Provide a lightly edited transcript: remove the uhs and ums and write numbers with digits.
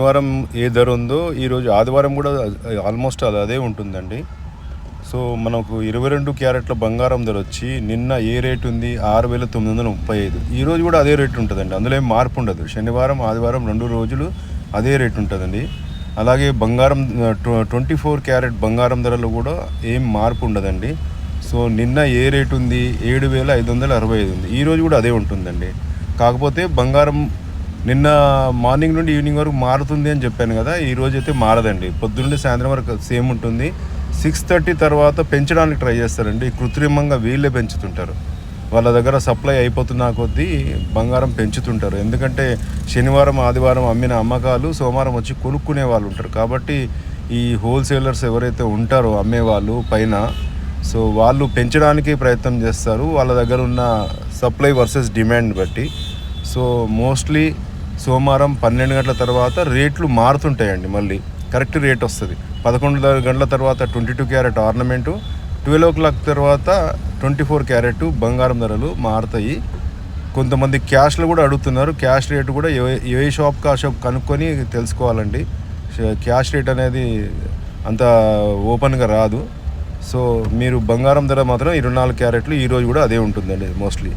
శనివారం ఏ ధర ఉందో ఈరోజు ఆదివారం కూడా ఆల్మోస్ట్ అదే ఉంటుందండి. సో మనకు 22 క్యారెట్ల బంగారం ధర వచ్చి నిన్న ఏ రేటు ఉంది 6,935. ఈరోజు కూడా అదే రేటు ఉంటుందండి. అందులో ఏం మార్పు ఉండదు. శనివారం ఆదివారం 2 రోజులు అదే రేటు ఉంటుందండి. అలాగే బంగారం 24 క్యారెట్ బంగారం ధరలు కూడా ఏం మార్పు ఉండదండి. సో నిన్న ఏ రేటు ఉంది 7,565 ఉంది. ఈరోజు కూడా అదే ఉంటుందండి. కాకపోతే బంగారం నిన్న మార్నింగ్ నుండి ఈవినింగ్ వరకు మారుతుంది అని చెప్పాను కదా, ఈరోజు అయితే మారదండి. పొద్దున్నే సాయంత్రం వరకు సేమ్ ఉంటుంది. 6:30 తర్వాత పెంచడానికి ట్రై చేస్తారండి. కృత్రిమంగా వీళ్ళే పెంచుతుంటారు. వాళ్ళ దగ్గర సప్లై అయిపోతున్న కొద్దీ బంగారం పెంచుతుంటారు. ఎందుకంటే శనివారం ఆదివారం అమ్మిన అమ్మకాలు సోమవారం వచ్చి కొనుక్కునే వాళ్ళు ఉంటారు. కాబట్టి ఈ హోల్సేలర్స్ ఎవరైతే ఉంటారో అమ్మేవాళ్ళు పైన, సో వాళ్ళు పెంచడానికి ప్రయత్నం చేస్తారు వాళ్ళ దగ్గర ఉన్న సప్లై వర్సెస్ డిమాండ్ బట్టి. సో మోస్ట్లీ సోమవారం 12 గంటల తర్వాత రేట్లు మారుతుంటాయండి. మళ్ళీ కరెక్ట్ రేట్ వస్తుంది. 11 గంటల తర్వాత 22 క్యారెట్ ఆర్నమెంటు, 12 o'clock తర్వాత 24 క్యారెట్ బంగారం ధరలు మారుతాయి. కొంతమంది క్యాష్లో కూడా అడుగుతున్నారు. క్యాష్ రేటు కూడా ఏ షాప్కి ఆ షాప్ కనుక్కొని తెలుసుకోవాలండి. క్యాష్ రేట్ అనేది అంత ఓపెన్గా రాదు. సో మీరు బంగారం ధర మాత్రం 24 క్యారెట్లు ఈరోజు కూడా అదే ఉంటుందండి మోస్ట్లీ.